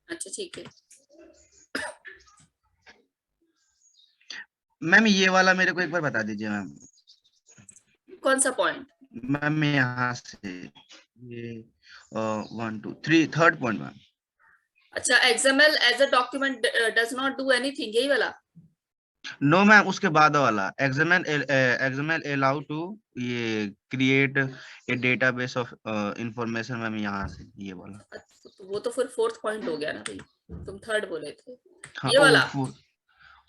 अच्छा ठीक है। मैम ये वाला मेरे को एक बार बता दीजिए मैम। कौन सा पॉइंट? मैम यहाँ से ये 1 2 3 थर्ड पॉइंट मैम। अच्छा, XML as a document does not do anything, यही वाला? नो मैम उसके बाद वाला एक्सएमएल अलाउ टू ये create a database of information ma'am, यहाँ से ये वाला। तो वो तो फिर फोर्थ पॉइंट हो गया ना भाई, तुम थर्ड बोले थे। हाँ ये ओ वाला?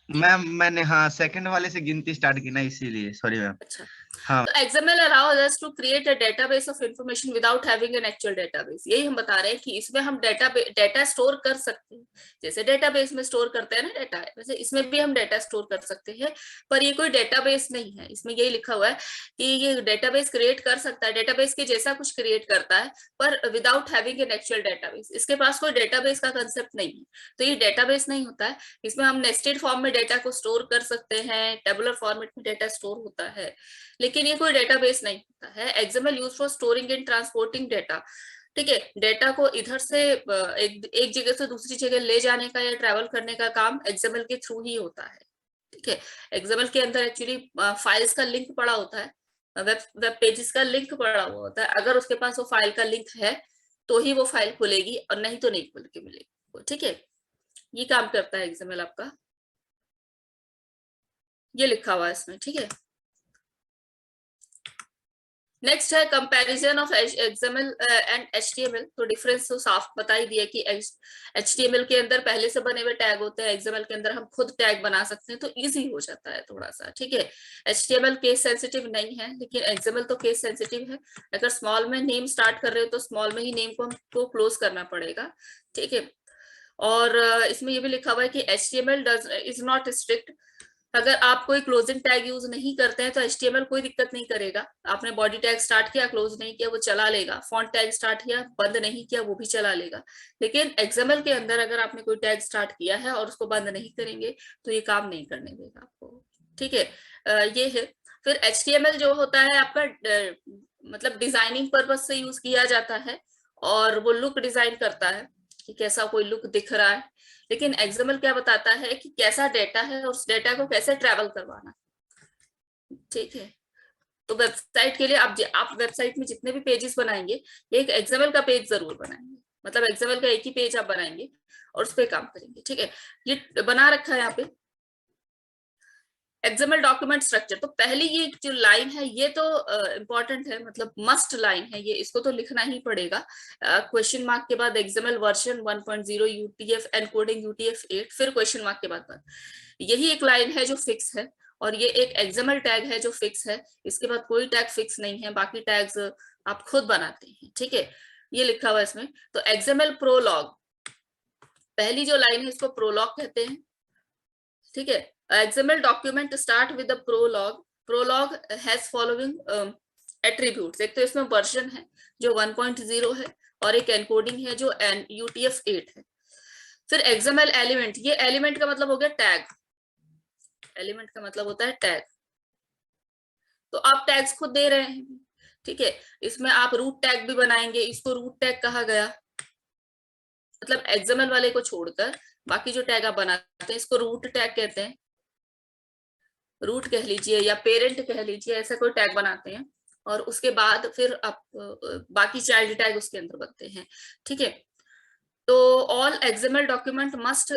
मैम मैंने हाँ सेकंड वाले से गिनती स्टार्ट की ना, इसीलिए सॉरी मैम। अच्छा, हाँ तो XML allows us to create a database of information without having an actual database। यही हम बता रहे हैं कि इसमें हम डेटा स्टोर कर सकते हैं, जैसे डेटाबेस में स्टोर करते हैं ना डेटा, वैसे इसमें भी हम डेटा स्टोर कर सकते हैं। पर ये कोई डेटाबेस नहीं है, इसमें यही लिखा हुआ है कि ये डेटाबेस क्रिएट कर सकता है, डेटाबेस के जैसा कुछ क्रिएट करता है, पर without having an actual database. इसके पास कोई डेटाबेस का कंसेप्ट नहीं है, तो ये डेटाबेस नहीं होता है। इसमें हम नेस्टेड फॉर्म में डेटा को स्टोर कर सकते हैं, टेबुलर फॉर्मेट में डेटा स्टोर होता है, लेकिन ये कोई डेटाबेस नहीं होता है। XML use for storing and transporting data. ठीक है, डेटा को इधर से एक जगह से दूसरी जगह ले जाने का या ट्रैवल करने का काम एक्सएमएल के थ्रू ही होता है। ठीक है, एक्सएमएल के अंदर एक्चुअली फाइल्स का लिंक पड़ा होता है, वेब पेजेस का लिंक पड़ा हुआ होता है। अगर उसके पास वो फाइल का लिंक है तो ही वो फाइल खुलेगी, और नहीं तो नहीं खुल के मिलेगी। ठीक है, ये काम करता है एक्सएमएल आपका, ये लिखा हुआ है इसमें। ठीक है, नेक्स्ट है comparison of XML and HTML. तो डिफरेंस तो साफ बता ही दिया कि एचटीएमएल के अंदर पहले से बने हुए टैग होते हैं, एक्सएमएल के अंदर हम खुद टैग बना सकते हैं, तो इजी हो जाता है थोड़ा सा। ठीक है, एचटीएमएल केस सेंसिटिव नहीं है, लेकिन एक्सएमएल तो केस सेंसिटिव है। अगर स्मॉल में नेम स्टार्ट कर रहे हो तो स्मॉल में ही नेम को हमको क्लोज करना पड़ेगा। ठीक है, और इसमें ये भी लिखा हुआ है कि एचटीएमएल इज नॉट स्ट्रिक्ट। अगर आप कोई क्लोजिंग टैग यूज नहीं करते हैं तो एचटीएमएल कोई दिक्कत नहीं करेगा। आपने बॉडी टैग स्टार्ट किया, क्लोज नहीं किया, वो चला लेगा। फॉन्ट टैग स्टार्ट किया, बंद नहीं किया, वो भी चला लेगा। लेकिन एक्सएमएल के अंदर अगर आपने कोई टैग स्टार्ट किया है और उसको बंद नहीं करेंगे तो ये काम नहीं करने देगा आपको। ठीक है, ये है। फिर एचटीएमएल जो होता है आपका मतलब डिजाइनिंग पर्पज से यूज किया जाता है, और वो लुक डिजाइन करता है कि कैसा कोई लुक दिख रहा है। लेकिन एक्सएमएल क्या बताता है कि कैसा डेटा है और उस डेटा को कैसे ट्रैवल करवाना। ठीक है, तो वेबसाइट के लिए आप वेबसाइट में जितने भी पेजेस बनाएंगे, एक एक्सएमएल का पेज जरूर बनाएंगे, मतलब एक्सएमएल का एक ही पेज आप बनाएंगे और उस पर काम करेंगे। ठीक है, ये बना रखा है यहाँ पे एक्सएमएल डॉक्यूमेंट स्ट्रक्चर। तो पहली ये जो लाइन है ये तो इंपॉर्टेंट है, मतलब मस्ट लाइन है ये, इसको तो लिखना ही पड़ेगा। क्वेश्चन मार्क के बाद XML version 1.0 UTF encoding UTF 8, फिर क्वेश्चन मार्क के बाद यही एक लाइन है जो फिक्स है, और ये एक एक्सएमएल टैग है जो फिक्स है। इसके बाद कोई टैग फिक्स नहीं है, बाकी टैग्स आप खुद बनाते हैं। ठीक है, ये लिखा हुआ है इसमें। तो एक्सएमएल प्रोलॉग, पहली जो लाइन है इसको प्रोलॉग कहते हैं। ठीक है, XML document start with the prologue। prologue has following attributes। एक तो इसमें वर्जन है जो 1.0 है, और एक एनकोडिंग है जो UTF-8 है। फिर XML एलिमेंट, ये एलिमेंट का मतलब हो गया टैग, एलिमेंट का मतलब होता है टैग। तो आप टैग्स खुद दे रहे हैं। ठीक है, इसमें आप रूट टैग भी बनाएंगे, इसको रूट टैग कहा गया, मतलब XML वाले को छोड़कर बाकी जो टैग आप बनाते हैं इसको रूट टैग कहते हैं, रूट कह लीजिए या पेरेंट कह लीजिए, ऐसा कोई टैग बनाते हैं, और उसके बाद फिर आप बाकी चाइल्ड टैग उसके अंदर बनते हैं। ठीक है, तो all XML document must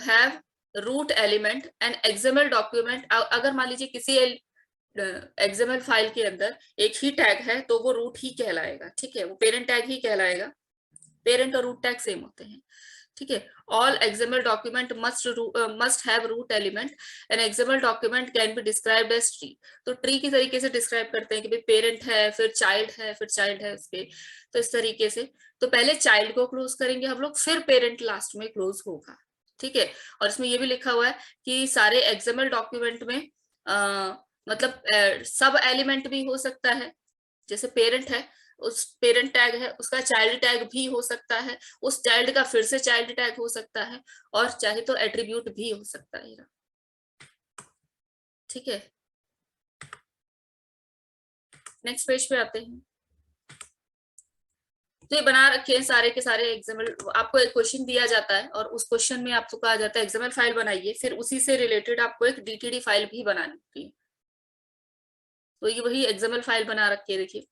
have root element and XML document. अगर मान लीजिए किसी एक्सएमएल फाइल के अंदर एक ही टैग है तो वो रूट ही कहलाएगा। ठीक है, वो पेरेंट टैग ही कहलाएगा, पेरेंट और रूट टैग सेम होते हैं। ठीक है, all XML document must have root element and XML document can be described as tree. तो ट्री की तरीके से डिस्क्राइब करते हैं कि भाई पेरेंट है, फिर चाइल्ड है, फिर चाइल्ड है उसके, तो इस तरीके से। तो पहले चाइल्ड को क्लोज करेंगे हम लोग, फिर पेरेंट लास्ट में क्लोज होगा। ठीक है, और इसमें ये भी लिखा हुआ है कि सारे एक्सएमएल डॉक्यूमेंट में मतलब सब एलिमेंट भी हो सकता है, जैसे पेरेंट है, उस पेरेंट टैग है, उसका चाइल्ड टैग भी हो सकता है, उस चाइल्ड का फिर से चाइल्ड टैग हो सकता है, और चाहे तो एट्रीब्यूट भी हो सकता है। ठीक है, नेक्स्ट पेज पे आते हैं। तो ये बना रखे हैं सारे के सारे एक्सएमएल। आपको एक क्वेश्चन दिया जाता है और उस क्वेश्चन में आपको कहा जाता है एक्सएमएल फाइल बनाइए, फिर उसी से रिलेटेड आपको एक डीटीडी फाइल भी बनानी होती है। तो ये वही एक्सएमएल फाइल बना रखी है, देखिए।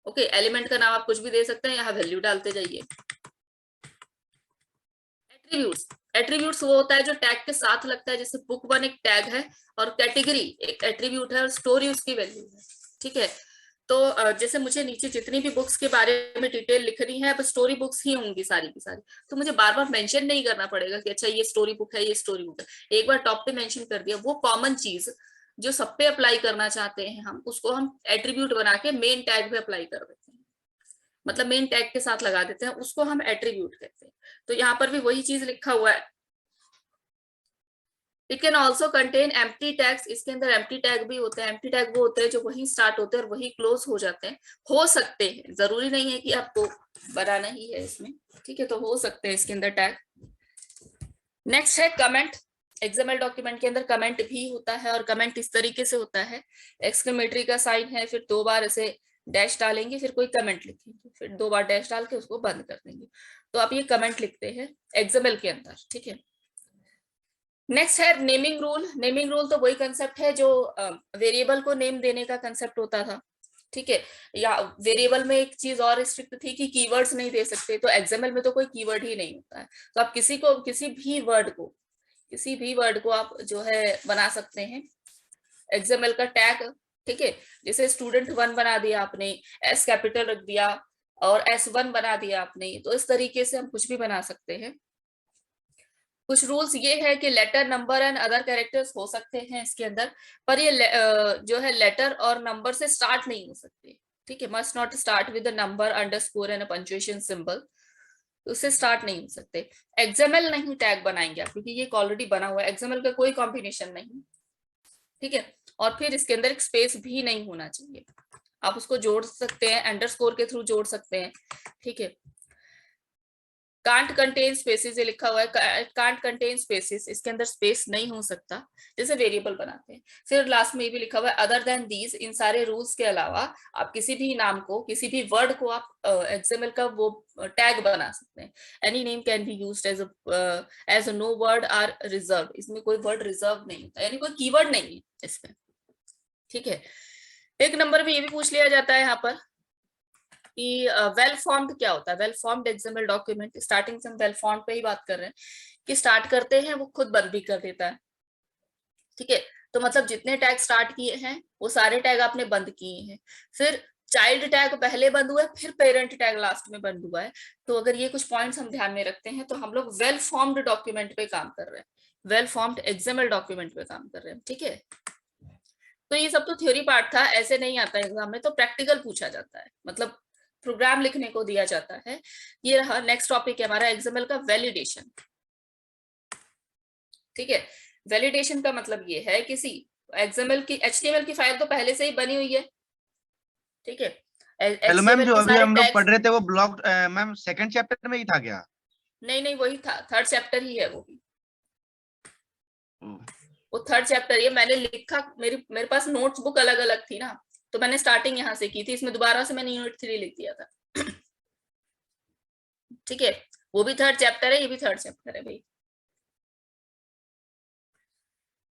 ओके, एलिमेंट का नाम आप कुछ भी दे सकते हैं, यहाँ वैल्यू डालते जाइए। एट्रीब्यूट्स, एट्रीब्यूट्स वो होता है जो टैग के साथ लगता है, जैसे बुक वन एक टैग है और कैटेगरी एक एट्रीब्यूट है और स्टोरी उसकी वैल्यू है, ठीक है। तो जैसे मुझे नीचे जितनी भी बुक्स के बारे में डिटेल लिखनी है, अब स्टोरी बुक्स ही होंगी सारी की सारी, तो मुझे बार बार मेंशन नहीं करना पड़ेगा कि अच्छा ये स्टोरी बुक है, ये स्टोरी बुक है। एक बार टॉप पे मेंशन कर दिया, वो कॉमन चीज जो सब पे अप्लाई करना चाहते हैं हम, उसको हम एट्रीब्यूट बना के मेन टैग पे अप्लाई कर देते हैं, मतलब मेन टैग के साथ लगा देते हैं, उसको हम एट्रीब्यूट कहते हैं। तो यहाँ पर भी वही चीज लिखा हुआ है। It can also contain empty tags, इसके अंदर एम्प्टी टैग भी होते हैं। एम्प्टी टैग वो होते हैं जो वहीं स्टार्ट होते हैं और वहीं क्लोज हो जाते हैं, हो सकते हैं, जरूरी नहीं है कि आपको बनाना ही है इसमें, ठीक है। तो हो सकते हैं इसके अंदर टैग। नेक्स्ट है कमेंट। एक्सएमएल डॉक्यूमेंट के अंदर कमेंट भी होता है और कमेंट इस तरीके से होता है, एक्सक्लेमेटरी का साइन है, फिर 2 बार ऐसे डैश डालेंगे, फिर कोई कमेंट लिखेंगे, फिर 2 बार डैश डाल के उसको बंद कर देंगे। तो आप ये कमेंट लिखते हैं एक्सएमएल के अंदर, ठीक है। नेक्स्ट है नेमिंग रूल। नेमिंग रूल तो वही कंसेप्ट है जो वेरिएबल को नेम देने का कंसेप्ट होता था, ठीक है। या वेरिएबल में एक चीज और स्ट्रिक्ट थी कि कीवर्ड्स नहीं दे सकते, तो एक्सएमएल में तो कोई कीवर्ड ही नहीं होता है। तो आप किसी भी वर्ड को आप जो है बना सकते हैं एक्सएमएल का टैग, ठीक है। जैसे स्टूडेंट 1 बना दिया आपने, एस कैपिटल रख दिया और S1 बना दिया आपने, तो इस तरीके से हम कुछ भी बना सकते हैं। कुछ रूल्स ये है कि letter, number and other characters हो सकते हैं इसके अंदर, पर ये जो है लेटर और नंबर से स्टार्ट नहीं हो सकते, ठीक है। Must not start with the number, underscore and punctuation symbol, उससे स्टार्ट नहीं हो सकते। एक्सएमएल नहीं टैग बनाएंगे आप, क्योंकि ये ऑलरेडी बना हुआ है, एक्सएमएल का कोई कॉम्बिनेशन नहीं, ठीक है। और फिर इसके अंदर एक स्पेस भी नहीं होना चाहिए, आप उसको जोड़ सकते हैं, अंडरस्कोर के थ्रू जोड़ सकते हैं, ठीक है। कांट कंटेन स्पेसिस ये लिखा हुआ है, कांट कंटेन स्पेसिस, इसके अंदर स्पेस नहीं हो सकता, जैसे वेरिएबल बनाते हैं। फिर लास्ट में ये भी लिखा हुआ है अदर देन दीज, इन सारे रूल्स के अलावा आप किसी भी नाम को, किसी भी वर्ड को आप एक्सएमएल का वो टैग बना सकते हैं। Any name can be used as no word are reserve, इसमें कोई वर्ड रिजर्व नहीं होता, यानी कोई कीवर्ड नहीं है इसमें, ठीक है। एक नंबर में ये भी पूछ लिया जाता है यहाँ पर कि वेल फॉर्म्ड क्या होता है। Well formed XML document, starting से हम वेल फॉर्म्ड पे ही बात कर रहे हैं कि स्टार्ट करते हैं वो खुद बंद भी कर देता है, ठीक है। तो मतलब जितने टैग स्टार्ट किए हैं वो सारे टैग आपने बंद किए हैं, फिर चाइल्ड टैग पहले बंद हुआ है, फिर पेरेंट टैग लास्ट में बंद हुआ है। तो अगर ये कुछ पॉइंट्स हम ध्यान में रखते हैं तो हम लोग वेल फॉर्म्ड डॉक्यूमेंट पे काम कर रहे हैं, वेल फॉर्म्ड एक्सएमएल डॉक्यूमेंट पे काम कर रहे हैं, ठीक है। तो ये सब तो थ्योरी पार्ट था, ऐसे नहीं आता एग्जाम में, तो प्रैक्टिकल पूछा जाता है, मतलब प्रोग्राम लिखने को दिया जाता है। ये रहा नेक्स्ट टॉपिक है हमारा एक्सएमएल का वैलिडेशन, ठीक है। वैलिडेशन का मतलब ये है किसी एक्सएमएल की, एचटीएमएल की फाइल तो पहले से ही बनी हुई है, ठीक है। हेलो मैम, जो के अभी सारे हम लोग टैग्स, पढ़ रहे थे वो ब्लॉक मैम सेकंड चैप्टर में ही था क्या? नहीं वही था, थर्ड चैप्टर ही है वो भी, वो थर्ड चैप्टर ही है। मैंने लिखा, मेरे पास नोट्स बुक अलग अलग थी ना, तो मैंने स्टार्टिंग यहाँ से की थी, इसमें दोबारा से मैंने यूनिट 3 लिख दिया था ठीक है। वो भी थर्ड चैप्टर है, ये भी थर्ड चैप्टर है भाई।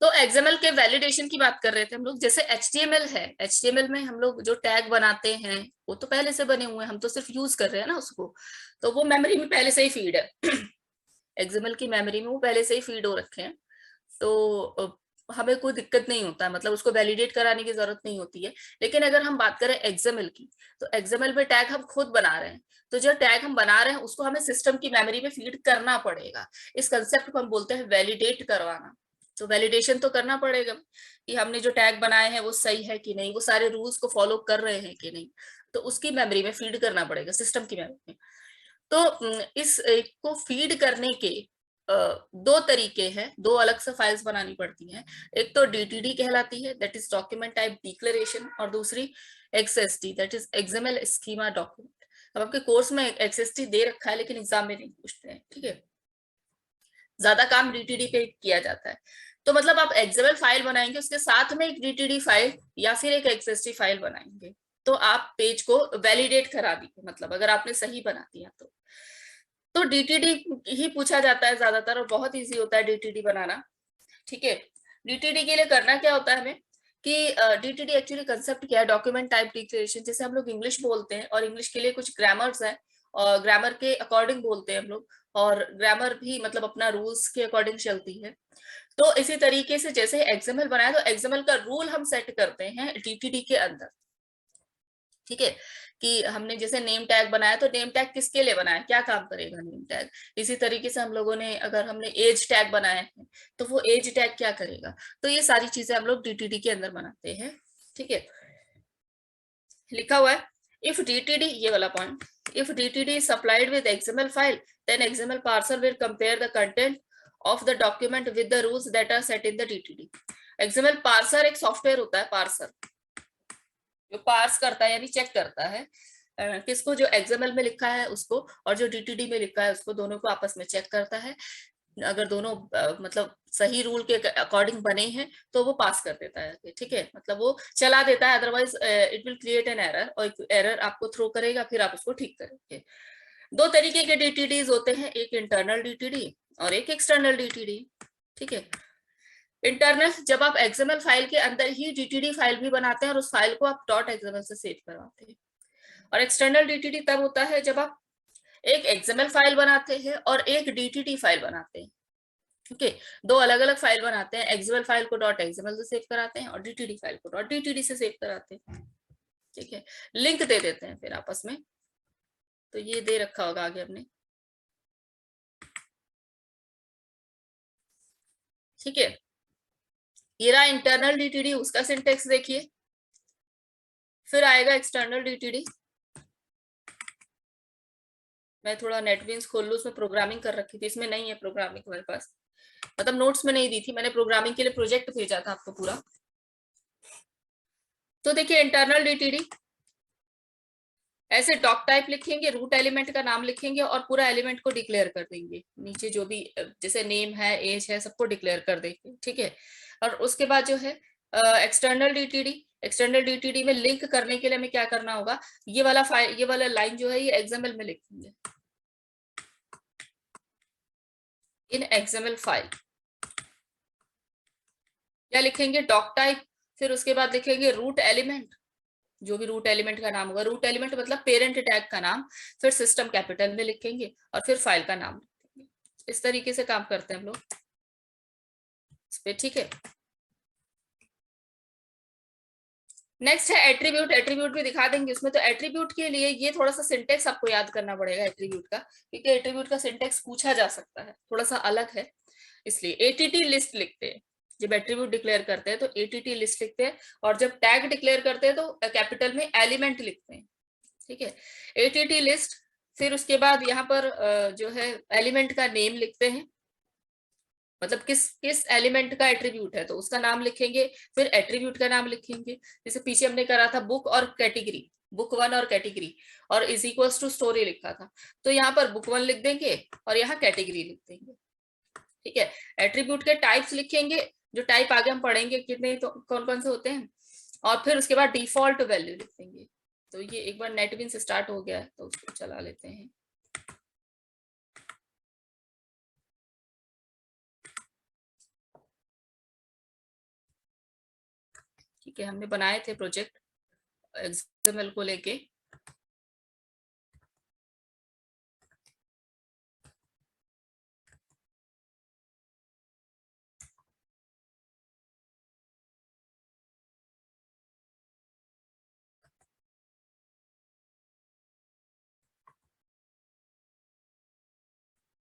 तो एक्सएमएल के वैलिडेशन की बात कर रहे थे हम लोग। जैसे एचटीएमएल है, एचटीएमएल में हम लोग जो टैग बनाते हैं वो तो पहले से बने हुए हैं, हम तो सिर्फ यूज कर रहे हैं ना उसको, तो वो मेमोरी में पहले से ही फीड है एक्सएमएल की मेमोरी में वो पहले से ही फीड हो रखे हैं, तो हमें कोई दिक्कत नहीं होता है, मतलब उसको वैलिडेट कराने की जरूरत नहीं होती है। लेकिन अगर हम बात करें एक्सएमएल की, तो एक्सएमएल में टैग हम खुद बना रहे हैं, तो जो टैग हम बना रहे हैं उसको हमें सिस्टम की मेमोरी में फीड करना पड़ेगा। इस कंसेप्ट को हम बोलते हैं वैलिडेट करवाना। तो वैलिडेशन तो करना पड़ेगा कि हमने जो टैग बनाए हैं वो सही है कि नहीं, वो सारे रूल्स को फॉलो कर रहे हैं कि नहीं, तो उसकी मेमोरी में फीड करना पड़ेगा, सिस्टम की मेमोरी में। तो इस को फीड करने के दो तरीके हैं, दो अलग से फाइल्स बनानी पड़ती हैं। एक तो डीटीडी कहलाती है, that is document type declaration, और दूसरी XST, that is XML schema document. अब आपके कोर्स में एक्सएसटी दे रखा है लेकिन एग्जाम में नहीं पूछते हैं, ठीक है। ज्यादा काम डीटीडी पे किया जाता है। तो मतलब आप एक्सएमएल फाइल बनाएंगे, उसके साथ में एक डीटीडी फाइल या फिर एक एक्सएसटी फाइल बनाएंगे, तो आप पेज को वैलिडेट करा दीजिए, मतलब अगर आपने सही बना दिया तो डीटीडी ही पूछा जाता है ज्यादातर, और बहुत इजी होता है डीटीडी बनाना। ठीक है, डीटीडी के लिए करना क्या होता है हमें कि डीटीडी एक्चुअली कंसेप्ट क्या है, डॉक्यूमेंट टाइप डिक्लेरेशन, जैसे हम लोग इंग्लिश बोलते हैं और इंग्लिश के लिए कुछ ग्रामर्स है और ग्रामर के अकॉर्डिंग बोलते हैं हम लोग, और ग्रामर भी मतलब अपना रूल्स के अकॉर्डिंग चलती है। तो इसी तरीके से जैसे एक्सएमएल बनाया तो एक्सएमएल का रूल हम सेट करते हैं डीटीडी के अंदर। ठीक है, कि हमने जैसे नेम टैग बनाया तो नेम टैग किसके लिए बनाया, क्या काम करेगा नेम टैग। इसी तरीके से हम लोगों ने अगर हमने एज टैग बनाया है तो वो एज टैग क्या करेगा। तो ये सारी चीजें हम लोग डीटीडी के अंदर बनाते हैं। ठीक है, लिखा हुआ है इफ डीटीडी, ये वाला point, if DTD is supplied with XML file then XML parser will compare the content of the document with the rules that are set in the DTD. XML parser एक software होता है, parser जो parse करता है यानी check करता है किसको, जो एक्सएमएल में लिखा है उसको और जो डीटीडी में लिखा है उसको, दोनों को आपस में चेक करता है। अगर दोनों मतलब सही रूल के अकॉर्डिंग बने हैं तो वो पास कर देता है। ठीक है, मतलब वो चला देता है, otherwise it will create an error, और एरर आपको थ्रो करेगा, फिर आप उसको ठीक करेंगे। दो तरीके के डीटीडीज होते हैं, एक इंटरनल डीटीडी और एक एक्सटर्नल डीटीडी। ठीक है, इंटरनल जब आप एक्सएमएल फाइल के अंदर ही डीटीडी फाइल भी बनाते हैं और उस फाइल को आप डॉट एक्सएमएल से सेव करवाते हैं। और एक्सटर्नल डीटीडी तब होता है जब आप एक एक्सएमएल फाइल बनाते हैं और एक डीटीडी फाइल बनाते हैं। ठीक है, दो अलग अलग फाइल बनाते हैं, XML file co dot XML से सेव कराते हैं और DTD file co dot DTD से सेव कराते हैं। ठीक है, लिंक दे देते हैं फिर आपस में, तो ये दे रखा होगा आगे हमने। ठीक है, ये रहा इंटरनल डीटीडी, उसका सिंटेक्स देखिए। फिर आएगा एक्सटर्नल डीटीडी। मैं थोड़ा नेटबीन्स खोल लूं, उसमें प्रोग्रामिंग कर रखी थी, इसमें नहीं है प्रोग्रामिंग मेरे पास, मतलब नोट्स में नहीं दी थी मैंने, प्रोग्रामिंग के लिए प्रोजेक्ट भेजा था आपको पूरा। तो देखिए इंटरनल डीटीडी ऐसे डॉक टाइप लिखेंगे, रूट एलिमेंट का नाम लिखेंगे और पूरा एलिमेंट को डिक्लेयर कर देंगे, नीचे जो भी जैसे नेम है एज है सबको डिक्लेयर कर देंगे। ठीक है, और उसके बाद जो है एक्सटर्नल डीटीडी, एक्सटर्नल डीटीडी में लिंक करने के लिए हमें क्या करना होगा, ये वाला फाइल, ये वाला लाइन जो है ये एक्सएमएल में लिखेंगे, इन एक्सएमएल फाइल क्या लिखेंगे, डॉक टाइप, फिर उसके बाद लिखेंगे रूट एलिमेंट, जो भी रूट एलिमेंट का नाम होगा, रूट एलिमेंट मतलब पेरेंट टैग का नाम, फिर सिस्टम कैपिटल में लिखेंगे और फिर फाइल का नाम लिखेंगे। इस तरीके से काम करते हैं हम लोग इस पे। ठीक है, नेक्स्ट है एट्रीब्यूट, एट्रीब्यूट भी दिखा देंगे उसमें। तो एट्रीब्यूट के लिए ये थोड़ा सा सिंटेक्स आपको याद करना पड़ेगा एट्रीब्यूट का, क्योंकि एट्रीब्यूट का सिंटेक्स पूछा जा सकता है, थोड़ा सा अलग है, इसलिए एटीटी लिस्ट लिखते हैं जब एट्रीब्यूट डिक्लेयर करते हैं, तो एटीटी लिस्ट लिखते हैं, और जब टैग डिक्लेयर करते हैं तो कैपिटल में एलिमेंट लिखते हैं। ठीक है, एटीटी लिस्ट, फिर उसके बाद यहाँ पर जो है एलिमेंट का नेम लिखते हैं, मतलब किस किस एलिमेंट का एट्रीब्यूट है तो उसका नाम लिखेंगे, फिर एट्रीब्यूट का नाम लिखेंगे। जैसे पीछे हमने करा था बुक और कैटेगरी, बुक वन और कैटेगरी, और इज इक्वल्स टू स्टोरी लिखा था, तो यहाँ पर बुक वन लिख देंगे और यहाँ कैटेगरी लिख देंगे। ठीक है, एट्रीब्यूट के टाइप्स लिखेंगे, जो टाइप आगे हम पढ़ेंगे कितने, तो कौन कौन से होते हैं, और फिर उसके बाद डिफॉल्ट वैल्यू लिख देंगे। तो ये एक बार नेटबीन्स स्टार्ट हो गया है तो उसको चला लेते हैं। ठीक है, हमने बनाए थे प्रोजेक्ट एक्सएमएल को लेके।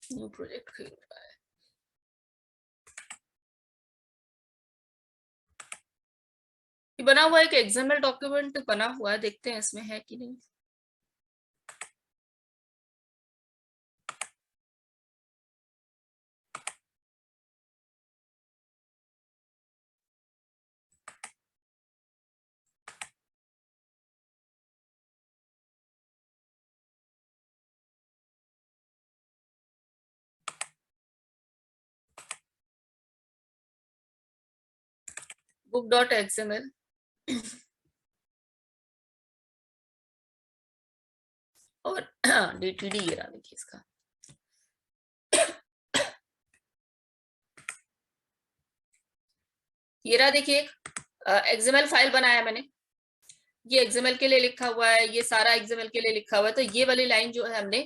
न्यू प्रोजेक्ट खेल रहा है। ये बना हुआ एक एक्सएमएल डॉक्यूमेंट बना हुआ है, देखते हैं इसमें है कि नहीं। book.xml DTD ये रहा, देखिए इसका ये रहा, देखिए XML फाइल बनाया मैंने, ये XML के लिए लिखा हुआ है, ये सारा XML के लिए लिखा हुआ है। तो ये वाली लाइन जो है हमने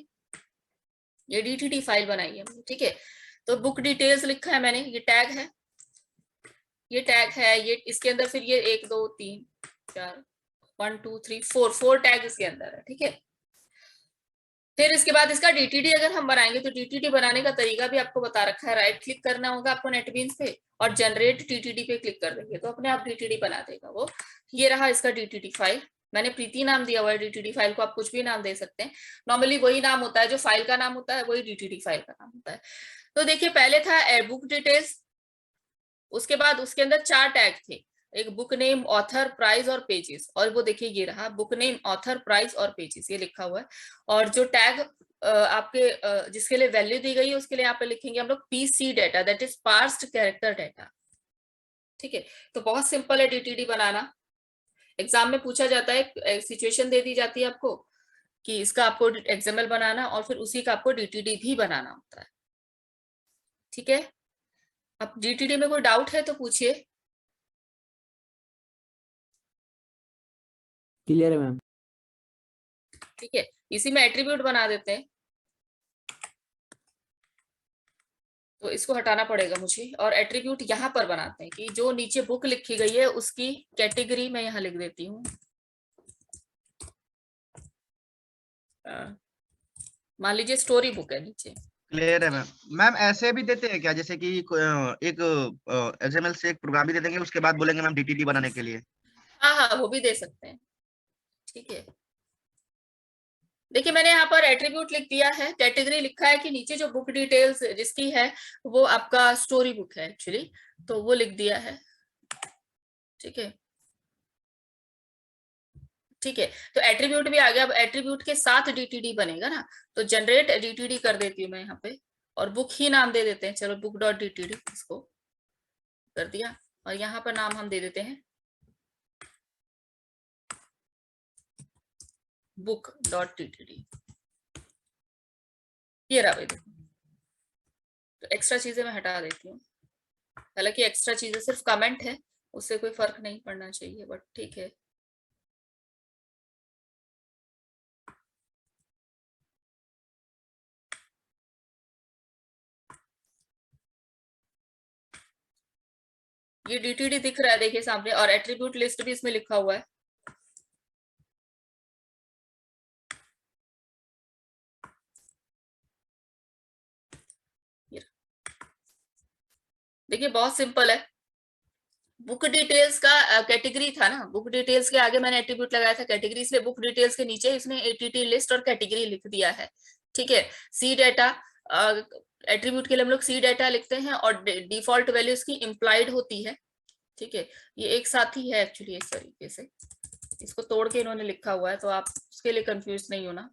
ये DTD फाइल बनाई है हमने, ठीक है। तो बुक डिटेल्स लिखा है मैंने, ये टैग है, ये टैग है, ये इसके अंदर फिर ये 1 2 3 4 1 2 3 4 टैग इसके अंदर है, ठीक है। फिर इसके बाद इसका DTD अगर हम बनाएंगे तो DTD बनाने का तरीका भी आपको बता रखा है। राइट क्लिक करना होगा आपको नेटबीन्स पे और जनरेट DTD पे क्लिक कर देंगे तो अपने आप DTD बना देगा वो। ये रहा इसका DTD फाइल, मैंने प्रीति नाम दिया हुआ है DTD फाइल को, आप कुछ भी नाम दे सकते हैं। नॉर्मली वही नाम होता है जो फाइल का नाम होता है, वही DTD फाइल का नाम होता है। तो देखिए पहले था बुक डिटेल्स, उसके बाद उसके अंदर 4 टैग थे, एक बुक नेम, ऑथर, प्राइस और पेजेस, और वो देखिए ये रहा बुक नेम, ऑथर, प्राइस और पेजेस, ये लिखा हुआ है। और जो टैग आपके जिसके लिए वैल्यू दी गई है उसके लिए यहाँ पे लिखेंगे हम लोग PC data, that is parsed character data, ठीक है। तो बहुत सिंपल है DTD बनाना। एग्जाम में पूछा जाता है, सिचुएशन दे दी जाती है आपको कि इसका आपको XML बनाना और फिर उसी का आपको DTD भी बनाना होता है, ठीक है। अब DTD में कोई डाउट है तो पूछिए। क्लियर है मैम। ठीक है, इसी में एट्रीब्यूट बना देते हैं, तो इसको हटाना पड़ेगा मुझे, और एट्रीब्यूट यहाँ पर बनाते हैं कि जो नीचे बुक लिखी गई है उसकी कैटेगरी मैं यहाँ लिख देती हूँ। मान लीजिए स्टोरी बुक है नीचे। क्लियर है मैम। मैम ऐसे भी देते हैं क्या, जैसे कि एक XML से एक प्रोग्राम भी दे देंगे उसके बाद बोलेंगे मैम DTD बनाने के लिए? हाँ हाँ, वो भी दे सकते हैं, ठीक है। देखिए मैंने यहाँ पर एट्रीब्यूट लिख दिया है, कैटेगरी लिखा है कि नीचे जो बुक डिटेल्स जिसकी है वो आपका स्टोरी बुक है एक्चुअली, तो वो लिख दिया है, ठीक है। ठीक है, तो एट्रीब्यूट भी आ गया। अब एट्रीब्यूट के साथ DTD बनेगा ना, तो जनरेट DTD कर देती हूँ मैं यहाँ पे, और बुक ही नाम दे देते हैं, चलो बुक डॉट DTD इसको कर दिया, और यहाँ पर नाम हम दे देते हैं बुक डॉट DTD। ये रहा भाई, देखो तो एक्स्ट्रा चीजें मैं हटा देती हूँ, हालांकि एक्स्ट्रा चीजें सिर्फ कमेंट है, उससे कोई फर्क नहीं पड़ना चाहिए, बट ठीक है। ये DTD दिख रहा है देखिए सामने, और एट्रीब्यूट लिस्ट भी इसमें लिखा हुआ है। देखिए बहुत सिंपल है। बुक डिटेल्स का कैटेगरी था ना, बुक डिटेल्स के आगे मैंने एट्रीब्यूट लगाया था कैटेगरी, इसलिए बुक डिटेल्स के नीचे इसने ATT लिस्ट और कैटेगरी लिख दिया है, ठीक है। सी डाटा एट्रीब्यूट के लिए हम लोग सी डाटा लिखते हैं, और डिफॉल्ट वैल्यू इसकी इम्प्लाइड होती है, ठीक है। ये एक साथ ही है एक्चुअली, इस तरीके से इसको तोड़ के इन्होंने लिखा हुआ है, तो आप उसके लिए कंफ्यूज नहीं होना।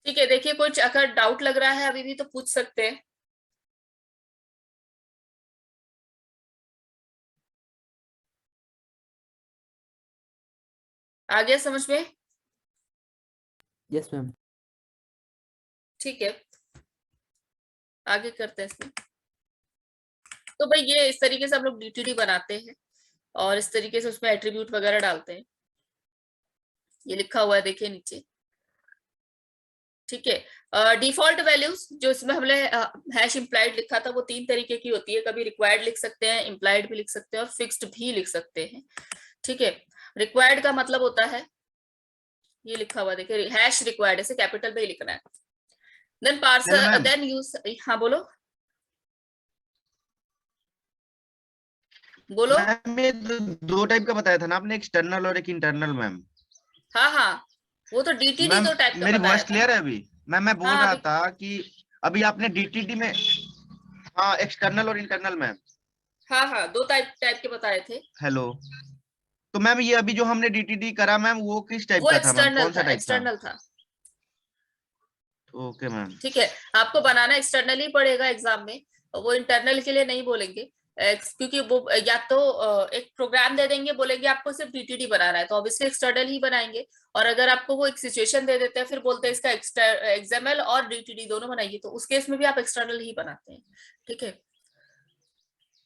ठीक है, देखिए कुछ अगर डाउट लग रहा है अभी भी तो पूछ सकते हैं। आ गया समझ में? Yes ma'am. ठीक है, आगे करते हैं इसमें। तो भाई ये इस तरीके से हम लोग DTD बनाते हैं, और इस तरीके से उसमें एट्रीब्यूट वगैरह डालते हैं। ये लिखा हुआ है देखिए नीचे, ठीक है। डिफॉल्ट वैल्यूज जो इसमें हमने हैश इम्प्लाइड लिखा था वो 3 तरीके की होती है, कभी रिक्वायर्ड लिख सकते हैं, इम्प्लाइड भी लिख सकते हैं, और फिक्स्ड भी लिख सकते हैं, ठीक है। रिक्वायर्ड का मतलब होता है ये लिखा हुआ देखिए, हैश रिक्वायर्ड, ऐसे कैपिटल में ही लिखना है। देन पार्सर, देन यूज, हाँ बोलो बोलो। मैम ये दो टाइप का बताया था ना आपने, एक्सटर्नल और एक इंटरनल मैम। हाँ हाँ, वो तो DTD मैम 2 टाइप का मेरी बताया वॉइस था क्लियर ना। है अभी? मैम मैं बोल हाँ रहा अभी, था कि अभी आपने DTD में, हाँ एक्सटर्नल और इंटरनल मैम। हाँ हाँ, 2 टाइप के बताए थे। हेलो, तो मैम ये अभी जो हमने DTD करा मैम वो किस टाइप वो का था मैम, एक्सटर्नल कौन सा था, टाइप था? एक्सटर्नल था। Okay ma'am. ठीक है, आपको बनाना एक्सटर्नल ही पड़ेगा एग्जाम में, वो इंटरनल के लिए नहीं बोलेंगे। क्योंकि वो या तो एक प्रोग्राम दे देंगे, बोलेंगे आपको सिर्फ DTD बनाना है, तो ऑब्वियसली एक्सटर्नल ही बनाएंगे। और अगर आपको वो एक सिचुएशन दे देते हैं, फिर बोलते हैं इसका XML और DTD दोनों बनाइए, तो उस केस में भी आप एक्सटर्नल ही बनाते हैं। ठीक है,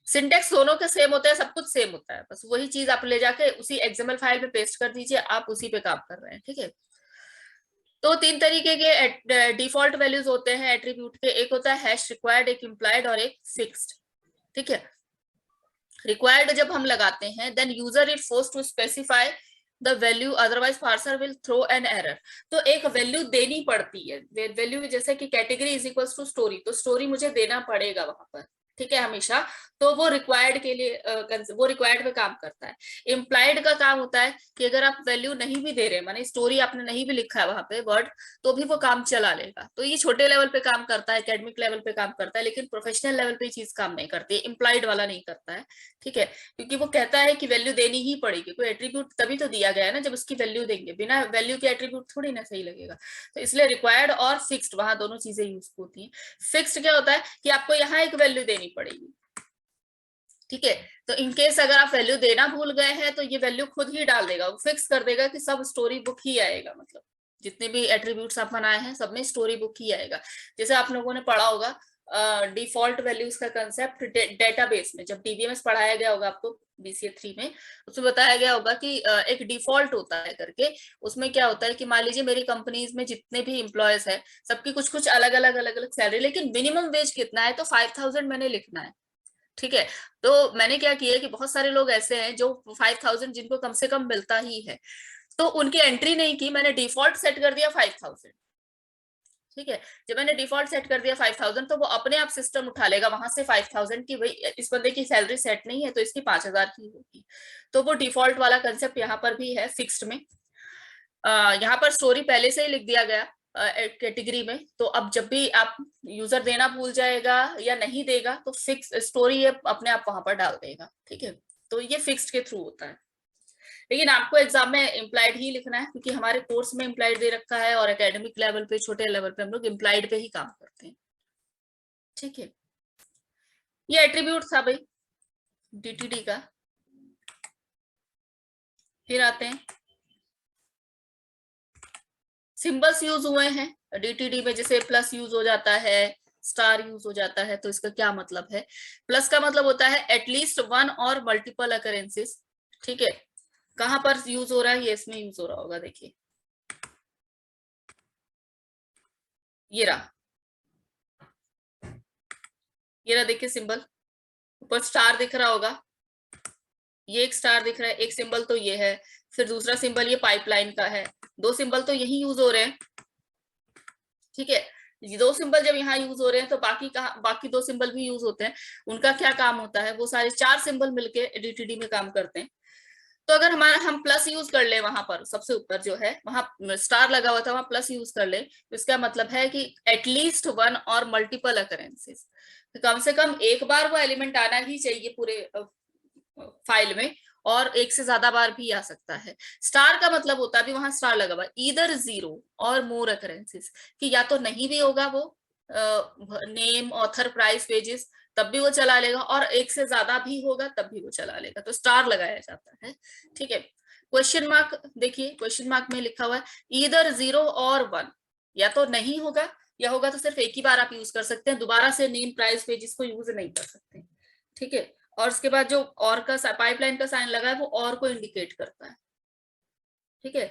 सिंटेक्स दोनों के सेम होता है, सब कुछ सेम होता है, बस वही चीज आप ले जाके उसी XML फाइल में पेस्ट कर दीजिए, आप उसी पे काम कर रहे हैं। ठीक है, तो 3 तरीके के डिफॉल्ट वैल्यूज होते हैं एट्रीब्यूट के, एक होता है हैश रिक्वायर्ड, एक इम्प्लाइड और एक फिक्स्ड। ठीक है, रिक्वायर्ड जब हम लगाते हैं, then user it force to specify the value, otherwise parser will throw an error. तो एक वैल्यू देनी पड़ती है, वैल्यू जैसे कि category is equals to story, तो स्टोरी मुझे देना पड़ेगा वहां पर। ठीक है, हमेशा। तो वो रिक्वायर्ड के लिए वो रिक्वायर्ड पे काम करता है। इम्प्लाइड का काम होता है कि अगर आप वैल्यू नहीं भी दे रहे, माने स्टोरी आपने नहीं भी लिखा है वहां पे वर्ड, तो भी वो काम चला लेगा। तो ये छोटे लेवल पे काम करता है, एकेडमिक लेवल पे काम करता है, लेकिन प्रोफेशनल लेवल पे चीज काम नहीं करती है, इम्प्लाइड वाला नहीं करता है। ठीक है, क्योंकि वो कहता है कि वैल्यू देनी ही पड़ेगी, कोई एट्रीब्यूट तभी तो दिया गया है ना जब उसकी वैल्यू देंगे, बिना वैल्यू के एट्रीब्यूट थोड़ी ना सही लगेगा। तो इसलिए रिक्वायर्ड और फिक्स्ड वहां दोनों चीजें यूज होती हैं। फिक्स्ड क्या होता है कि आपको यहाँ एक वैल्यू देनी पड़ेगी। ठीक है, तो इनकेस अगर आप वैल्यू देना भूल गए हैं, तो ये वैल्यू खुद ही डाल देगा, वो फिक्स कर देगा कि सब स्टोरी बुक ही आएगा, मतलब जितने भी एट्रीब्यूट्स आप बनाए हैं सब में स्टोरी बुक ही आएगा। जैसे आप लोगों ने पढ़ा होगा डिफॉल्ट वैल्यूज का कंसेप्ट डेटाबेस में, जब DBMS पढ़ाया गया होगा आपको BCA 3 में, उसमें बताया गया होगा कि एक डिफॉल्ट होता है करके। उसमें क्या होता है कि मान लीजिए मेरी कंपनीज में जितने भी एम्प्लॉयज है, सबकी कुछ कुछ अलग अलग सैलरी, लेकिन मिनिमम वेज कितना है, तो 5000 मैंने लिखना है। ठीक है, तो मैंने क्या किया कि बहुत सारे लोग ऐसे हैं जो 5000 जिनको कम से कम मिलता ही है, तो उनकी एंट्री नहीं की, मैंने डिफॉल्ट सेट कर दिया 5000। ठीक है, जब मैंने डिफॉल्ट सेट कर दिया 5000, तो वो अपने आप सिस्टम उठा लेगा वहां से 5000 की, भाई इस बंदे की सैलरी सेट नहीं है तो इसकी 5000 की होगी। तो वो डिफॉल्ट वाला कंसेप्ट यहाँ पर भी है फिक्स्ड में। यहाँ पर स्टोरी पहले से ही लिख दिया गया कैटेगरी में, तो अब जब भी आप यूजर देना भूल जाएगा या नहीं देगा, तो फिक्स स्टोरी ये अपने आप वहां पर डाल देगा। ठीक है, तो ये फिक्स्ड के थ्रू होता है, लेकिन आपको एग्जाम में इम्प्लाइड ही लिखना है, क्योंकि हमारे कोर्स में इम्प्लाइड दे रखा है, और एकेडमिक लेवल पे, छोटे लेवल पे हम लोग इम्प्लाइड पे ही काम करते हैं। ठीक है, ये एट्रीब्यूट था भाई DTD का। फिर आते हैं सिंबल्स यूज हुए हैं DTD में, जैसे प्लस यूज हो जाता है, स्टार यूज हो जाता है। तो इसका क्या मतलब है? प्लस का मतलब होता है एटलीस्ट वन और मल्टीपल अकरेंसेस। ठीक है, कहां पर यूज हो रहा है? ये इसमें यूज हो रहा होगा, देखिए ये रहा, ये रहा, देखिए सिंबल ऊपर स्टार दिख रहा होगा, ये एक स्टार दिख रहा है, एक सिंबल तो ये है, फिर दूसरा सिंबल ये पाइपलाइन का है, 2 सिंबल तो यही यूज हो रहे हैं। ठीक है, ये 2 सिंबल जब यहाँ यूज हो रहे हैं, तो बाकी 2 सिंबल भी यूज होते हैं। उनका क्या काम होता है? वो सारे 4 सिंबल मिलके DTD में काम करते हैं। तो अगर हम प्लस यूज कर ले, वहां पर सबसे ऊपर जो है वहां स्टार लगा हुआ था, वहां प्लस यूज कर ले, तो इसका मतलब है कि एटलीस्ट वन और मल्टीपल अकरेंसेस, तो कम से कम एक बार वो एलिमेंट आना ही चाहिए पूरे फाइल में, और एक से ज्यादा बार भी आ सकता है। स्टार का मतलब होता है, अभी वहां स्टार लगा हुआ, ईदर 0 और मोर अकरेंसेस, कि या तो नहीं भी होगा वो नेम, ऑथर, प्राइस, पेजेस, तब भी वो चला लेगा, और एक से ज्यादा भी होगा तब भी वो चला लेगा, तो स्टार लगाया जाता है। ठीक है, क्वेश्चन मार्क देखिए, क्वेश्चन मार्क में लिखा हुआ है ईदर 0 और 1, या तो नहीं होगा, या होगा तो सिर्फ एक ही बार आप यूज कर सकते हैं, दोबारा से नेम, प्राइस, पेजेस को यूज नहीं कर सकते। ठीक है, और उसके बाद जो और का पाइपलाइन का साइन लगा है, वो और को इंडिकेट करता है। ठीक है,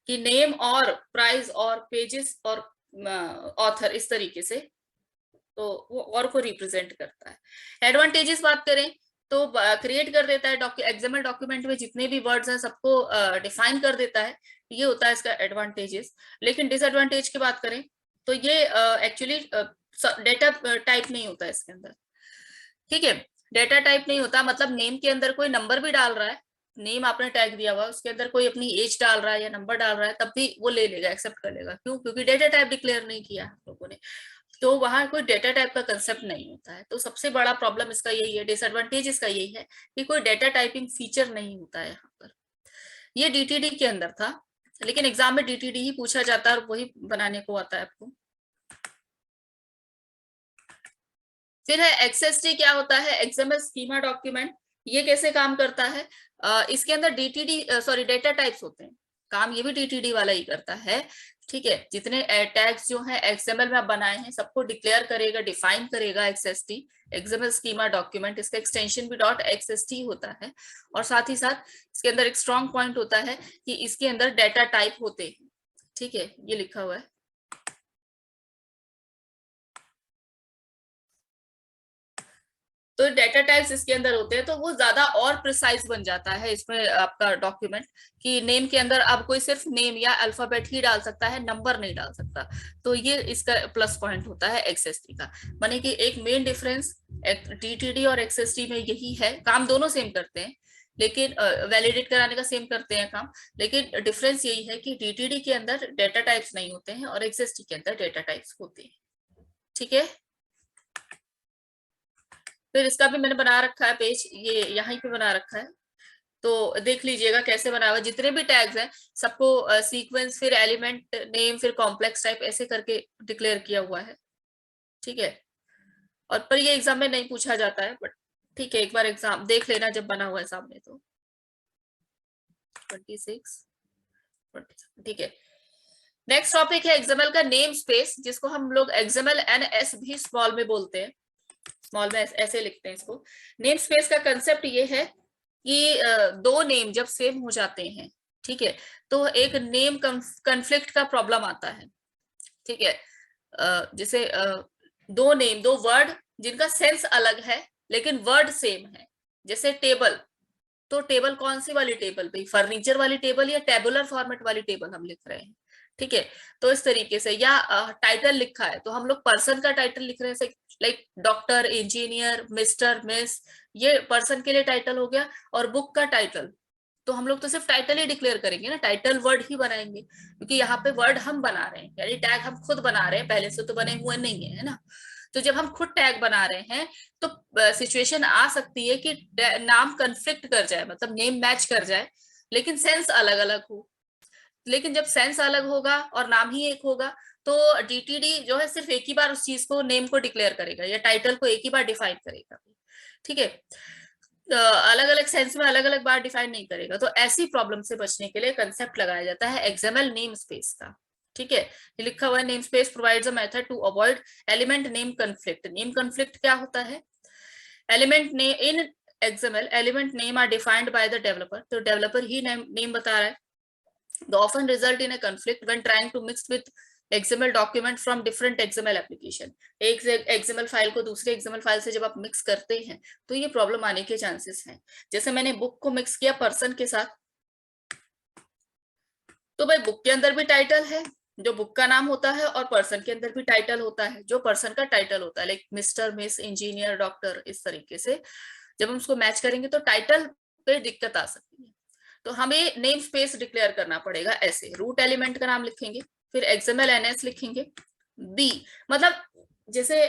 कि नेम और प्राइस और पेजेस और ऑथर, इस तरीके से, तो वो और को रिप्रेजेंट करता है। एडवांटेजेस बात करें तो क्रिएट कर देता है, एक्सएमएल डॉक्यूमेंट में जितने भी वर्ड्स हैं सबको डिफाइन कर देता है, ये होता है इसका एडवांटेजेस। लेकिन डिसएडवांटेज की बात करें तो ये एक्चुअली डेटा टाइप नहीं होता इसके अंदर। ठीक है, डेटा टाइप नहीं होता, मतलब नेम के अंदर कोई नंबर भी डाल रहा है, नेम आपने टैग दिया हुआ, उसके अंदर कोई अपनी एज डाल रहा है या नंबर डाल रहा है, तब भी वो ले लेगा, एक्सेप्ट कर लेगा। क्यों? क्योंकि डेटा टाइप डिक्लेयर नहीं किया है लोगों ने, तो वहां कोई डेटा टाइप का कंसेप्ट नहीं होता है। तो सबसे बड़ा प्रॉब्लम इसका यही है, डिसएडवांटेज इसका यही है कि कोई डेटा टाइपिंग फीचर नहीं होता है यहाँ पर। ये DTD के अंदर था, लेकिन एग्जाम में DTD ही पूछा जाता है और वही बनाने को आता है आपको। फिर है XST, क्या होता है? XML schema document. ये कैसे काम करता है? इसके अंदर डेटा टाइप्स होते हैं, काम ये भी DTD वाला ही करता है। ठीक है, जितने टैग्स जो है XML में आप बनाए हैं सबको डिक्लेयर करेगा, डिफाइन करेगा XST, XML स्कीमा डॉक्यूमेंट। इसका एक्सटेंशन भी .XST होता है। और साथ ही साथ इसके अंदर एक स्ट्रॉन्ग पॉइंट होता है कि इसके अंदर डेटा टाइप होते हैं। ठीक है, ये लिखा हुआ है। तो डेटा टाइप्स इसके अंदर होते हैं, तो वो ज्यादा और प्रिसाइज बन जाता है इसमें आपका डॉक्यूमेंट, कि नेम के अंदर आप कोई सिर्फ नेम या अल्फाबेट ही डाल सकता है, नंबर नहीं डाल सकता। तो ये इसका प्लस पॉइंट होता है XST का। माने कि एक मेन डिफरेंस DTD और XST में यही है, काम दोनों सेम करते हैं, लेकिन वैलिडेट कराने का सेम करते हैं काम, लेकिन डिफरेंस यही है कि DTD के अंदर डेटा टाइप्स नहीं होते हैं और XST के अंदर डेटा टाइप्स होते हैं। ठीक है, फिर इसका भी मैंने बना रखा है पेज, ये यहाँ पे बना रखा है, तो देख लीजिएगा कैसे बना हुआ। जितने भी टैग्स हैं सबको सीक्वेंस, फिर एलिमेंट नेम, फिर कॉम्प्लेक्स टाइप ऐसे करके डिक्लेयर किया हुआ है। ठीक है, और पर ये एग्जाम में नहीं पूछा जाता है, बट ठीक है, एक बार एग्जाम देख लेना जब बना हुआ है सामने तो। 26 ठीक है। नेक्स्ट टॉपिक है XML का नेम स्पेस, जिसको हम लोग XML NS भी स्मॉल में बोलते हैं, स्मॉल में ऐसे लिखते हैं इसको। नेम स्पेस का कंसेप्ट ये है कि दो नेम जब सेम हो जाते हैं, ठीक है, तो एक नेम कन्फ्लिक्ट का प्रॉब्लम आता है। ठीक है, जैसे दो नेम, दो वर्ड जिनका सेंस अलग है लेकिन वर्ड सेम है, जैसे टेबल, तो टेबल कौन सी वाली टेबल भाई? फर्नीचर वाली टेबल या टेबुलर फॉर्मेट वाली टेबल हम लिख रहे हैं। ठीक है, तो इस तरीके से, या टाइटल लिखा है तो हम लोग पर्सन का टाइटल लिख रहे हैं, like doctor, engineer, mister, miss, ये पर्सन के लिए टाइटल हो गया। और बुक का टाइटल, तो हम लोग तो सिर्फ टाइटल ही डिक्लेयर करेंगे ना, टाइटल वर्ड ही बनाएंगे, क्योंकि यहाँ पे वर्ड हम बना रहे हैं, यानी टैग हम खुद बना रहे हैं, पहले से तो बने हुए नहीं है ना। तो जब हम खुद टैग बना रहे हैं तो सिचुएशन आ सकती है कि नाम कन्फ्लिक्ट कर जाए, मतलब नेम मैच कर जाए लेकिन सेंस अलग अलग हो। लेकिन जब सेंस अलग होगा और नाम ही एक होगा तो DTD जो है सिर्फ एक ही बार उस चीज को, नेम को डिक्लेयर करेगा या टाइटल को एक ही बार डिफाइन करेगा। ठीक है, अलग अलग सेंस में अलग अलग बार डिफाइन नहीं करेगा। तो ऐसी प्रॉब्लम से बचने के लिए कंसेप्ट लगाया जाता है XML नेम स्पेस का। ठीक है, ये लिखा हुआ है, name space provides a method to avoid element name conflict. Name conflict क्या होता है? Element name in XML, element name are defined by the developer, तो डेवलपर ही नेम बता रहा है। The often result in a conflict when trying to mix with XML document from different XML application। एक XML file को दूसरे XML file से जब आप मिक्स करते हैं तो ये प्रॉब्लम आने के चांसेस हैं। जैसे मैंने बुक को मिक्स किया पर्सन के साथ, तो भाई बुक के अंदर भी टाइटल है जो बुक का नाम होता है, और पर्सन के अंदर भी टाइटल होता है जो पर्सन का टाइटल होता है, like mister, miss, engineer, doctor. इस तरीके से जब हम उसको मैच करेंगे तो टाइटल पे दिक्कत आ सकती है। तो हमें नेम स्पेस डिक्लेयर करना पड़ेगा ऐसे, रूट एलिमेंट का नाम लिखेंगे, फिर XML NS लिखेंगे, बी, मतलब जैसे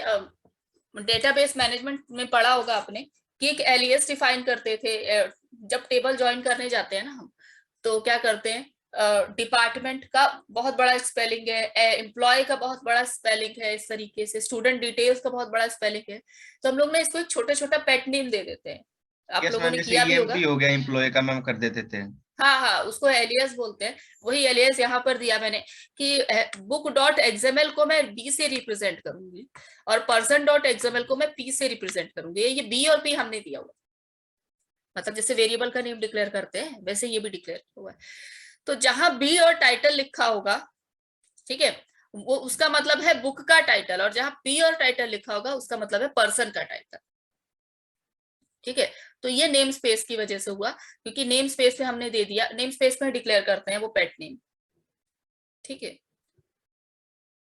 डेटाबेस मैनेजमेंट में पढ़ा होगा आपने कि एक एलियास डिफाइन करते थे। जब टेबल ज्वाइन करने जाते हैं ना हम, तो क्या करते हैं, डिपार्टमेंट का बहुत बड़ा स्पेलिंग है, एम्प्लॉय का बहुत बड़ा स्पेलिंग है, इस तरीके से स्टूडेंट डिटेल्स का बहुत बड़ा स्पेलिंग है, तो हम लोग ना इसको एक छोटा छोटा पेट नेम दे देते हैं। आप यस लोगों मैम, ने जैसे किया भी होगा। EMP हो गया, एम्प्लॉय का मैम कर देते थे। हाँ हाँ, उसको एलियास बोलते हैं। वही एलियास यहाँ पर दिया मैंने कि book.xml को मैं B से रिप्रेजेंट करूंगी और person.xml को मैं P से रिप्रेजेंट करूंगी। ये B और P हमने दिया हुआ, मतलब जैसे वेरिएबल का नेम डिक्लेयर करते हैं वैसे ये भी डिक्लेयर हुआ है। तो जहां B और टाइटल लिखा होगा, ठीक है, वो उसका मतलब है बुक का टाइटल, और जहां P और टाइटल लिखा होगा उसका मतलब है पर्सन का टाइटल। ठीक है, तो ये नेम स्पेस की वजह से हुआ, क्योंकि नेम स्पेस पे हमने दे दिया, नेम स्पेस में डिक्लेयर करते हैं वो पेट नेम। ठीक है,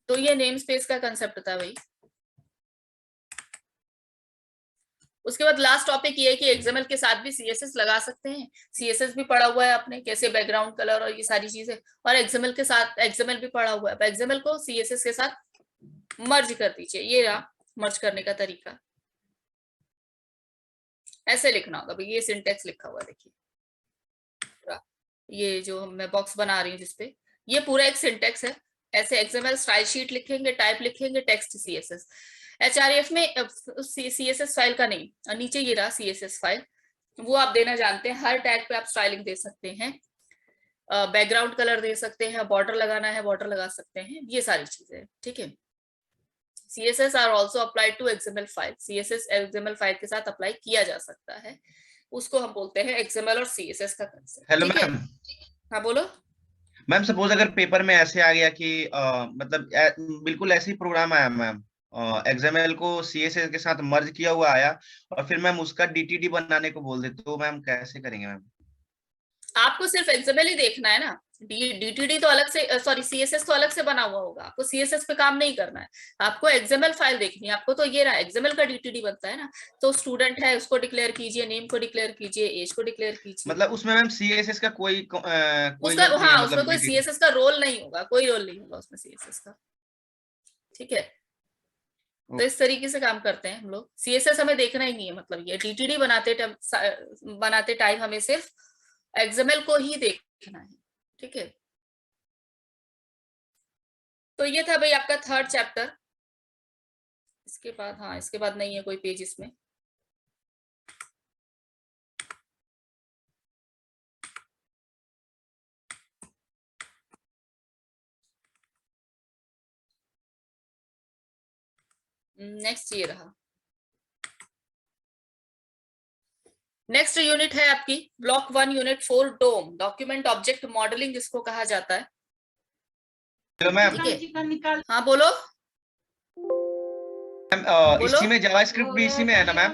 तो ये नेम स्पेस का कंसेप्ट था भाई। उसके बाद लास्ट टॉपिक ये है कि XML के साथ भी CSS लगा सकते हैं। CSS भी पढ़ा हुआ है आपने, कैसे बैकग्राउंड कलर और ये सारी चीजें, और XML के साथ XML भी पढ़ा हुआ है। अब XML को CSS के साथ मर्ज कर दीजिए, ये रहा मर्ज करने का तरीका। ऐसे लिखना होगा भाई, ये सिंटेक्स लिखा हुआ देखिए। ये जो मैं बॉक्स बना रही हूँ जिसपे, ये पूरा एक सिंटेक्स है। ऐसे XML स्टाइल शीट लिखेंगे, टाइप लिखेंगे, टेक्स्ट CSS। HRF में CSS फाइल का नहीं, नीचे ये रहा CSS फाइल, वो आप देना जानते हैं। हर टैग पे आप स्टाइलिंग दे सकते हैं, बैकग्राउंड कलर दे सकते हैं, बॉर्डर लगाना है बॉर्डर लगा सकते हैं, ये सारी चीजें, ठीक है। CSS are also applied to XML file. CSS XML file के साथ अप्लाई किया जा सकता है, उसको हम बोलते हैं XML और CSS का कंसेप्ट। हेलो ठीक है, मैम। हाँ बोलो। मैम सपोज अगर पेपर में ऐसे आ गया कि मतलब बिल्कुल ऐसे ही प्रोग्राम आया मैम, XML को CSS के साथ मर्ज किया हुआ आया, और फिर मैम उसका DTD बनाने को बोल दे, तो मैम कैसे करेंगे मैम? आपको सिर्फ XML ही देखना है ना, DTD तो अलग से, सॉरी CSS तो अलग से बना हुआ होगा, आपको CSS पे काम नहीं करना है, आपको XML फाइल देखनी है। आपको तो ये रहा XML का DTD बनता है ना, तो स्टूडेंट है उसको डिक्लेयर कीजिए, नेम को डिक्लेयर कीजिए, एज को डिक्लेयर कीजिए। मतलब उसमें मैम CSS का कोई उसका, यूज नहीं है, हाँ, उसमें मतलब कोई DTD? CSS का रोल नहीं होगा, कोई रोल नहीं होगा उसमें CSS का, ठीक है। तो इस तरीके से काम करते हैं हम लोग। CSS हमें देखना ही नहीं है, मतलब ये DTD बनाते टाइम हमें सिर्फ XML को ही देखना है, ठीक है। तो ये था भाई आपका थर्ड चैप्टर। इसके बाद, हाँ, इसके बाद नहीं है कोई पेज इसमें। नेक्स्ट ये रहा। नेक्स्ट यूनिट है आपकी ब्लॉक 1 यूनिट 4 डोम, डॉक्यूमेंट ऑब्जेक्ट मॉडलिंग जिसको कहा जाता है। तो मैम ठीक है, हाँ बोलो। इसी में जावास्क्रिप्ट भी इसी में है ना मैम?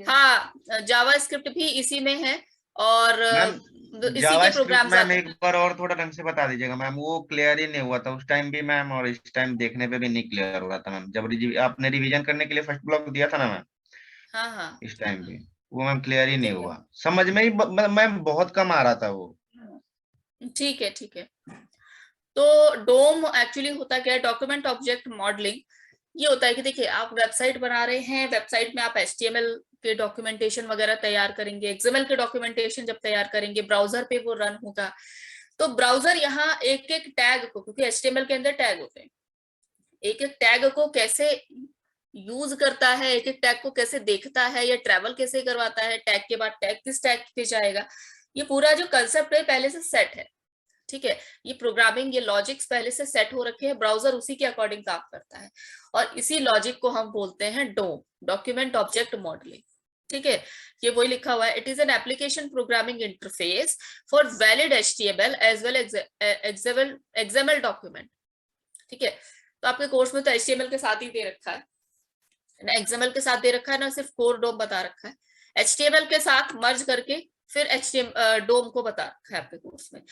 हाँ, जावास्क्रिप्ट भी इसी में है, और मैम इसी के जावास्क्रिप्ट प्रोग्राम्स मैम आते एक हैं। बार और थोड़ा ढंग से बता दीजिएगा मैम, वो क्लियर ही नहीं हुआ था उस टाइम भी मैम, और इस टाइम देखने पे भी नहीं क्लियर हो रहा था मैम, जब आपने रिवीजन करने के लिए फर्स्ट ब्लॉक दिया था ना मैम, हाँ हाँ, इस टाइम भी वो मैम क्लियर ही नहीं ठीक हुआ, है, समझ में ही मैम बहुत कम आ रहा था वो। ठीक है, ठीक है। तो डोम एक्चुअली होता क्या है, डॉक्यूमेंट ऑब्जेक्ट मॉडलिंग। ये होता है कि देखिए आप वेबसाइट बना रहे हैं, वेबसाइट में आप HTML के डॉक्यूमेंटेशन वगैरह तैयार करेंगे, XML के डॉक्यूमेंटेशन जब तैयार करेंगे, ब्राउजर पे वो रन होगा। तो ब्राउजर यहाँ एक एक टैग को, क्योंकि HTML के अंदर टैग होते हैं, एक एक टैग को कैसे यूज करता है, एक एक टैग को कैसे देखता है, या ट्रैवल कैसे करवाता है, टैग के बाद टैग किस टैग पे जाएगा, ये पूरा जो कंसेप्ट है पहले से सेट है, ठीक है। ये प्रोग्रामिंग, ये लॉजिक्स पहले से सेट हो रखे हैं, ब्राउजर उसी के अकॉर्डिंग काम करता है, और इसी लॉजिक को हम बोलते हैं डोम, डॉक्यूमेंट ऑब्जेक्ट मॉडलिंग, ठीक है। ये वही लिखा हुआ है, it is an application programming interface for valid HTML as well XML document, ठीक है। तो आपके कोर्स में तो HTML के साथ ही दे रखा है ना, XML के साथ दे रखा है ना, सिर्फ कोर डोम बता रखा है, HTML के साथ मर्ज करके फिर HTML डोम को बता रखा है आपके कोर्स में।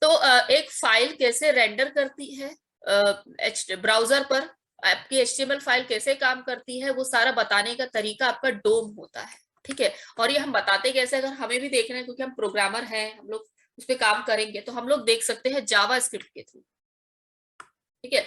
तो एक फाइल कैसे रेंडर करती है ब्राउजर पर, आपकी HTML फाइल कैसे काम करती है, वो सारा बताने का तरीका आपका डोम होता है, ठीक है। और ये हम बताते कैसे, अगर हमें भी देखना है, क्योंकि हम प्रोग्रामर हैं, हम लोग उस पर काम करेंगे, तो हम लोग देख सकते हैं जावास्क्रिप्ट के थ्रू, ठीक है।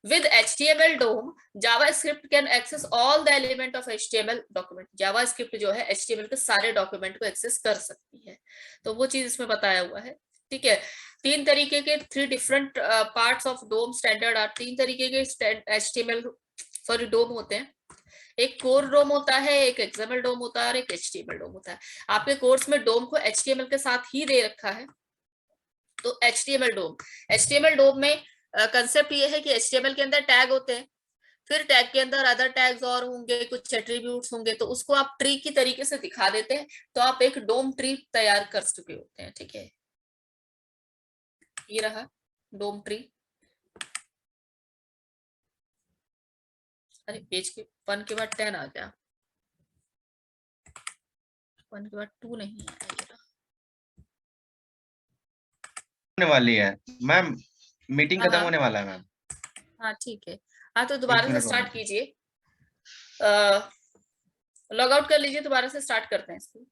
With HTML DOM, JavaScript can access all the element of HTML document. JavaScript जो है HTML के सारे डॉक्यूमेंट को एक्सेस कर सकती है, तो वो चीज इसमें बताया हुआ है, ठीक है। तीन तरीके के, 3 different parts of DOM standard are, 3 तरीके के HTML सॉरी डोम होते हैं। एक कोर डोम होता है, एक XML डोम होता है, और एक HTML डोम होता है। आपके कोर्स में डोम को HTML के साथ ही दे रखा है, तो HTML डोम में कंसेप्ट ये है कि HTML के अंदर टैग होते हैं, फिर टैग के अंदर अदर टैग्स और होंगे, कुछ एट्रीब्यूट्स होंगे, तो उसको आप ट्री की तरीके से दिखा देते हैं, तो आप एक डोम ट्री तैयार कर चुके होते हैं, ठीक है। ये रहा डोम ट्री। अरे पेज के 1 के बाद 10 आ गया, 1 के बाद 2 नहीं आया, ये रहा। होने वाली है मैम, मीटिंग खत्म हाँ होने वाला है मैम, हाँ, ठीक है। हाँ, तो 1 दोबारा से मिनट स्टार्ट और। कीजिए, लॉग आउट कर लीजिए, दोबारा से स्टार्ट करते हैं इसको।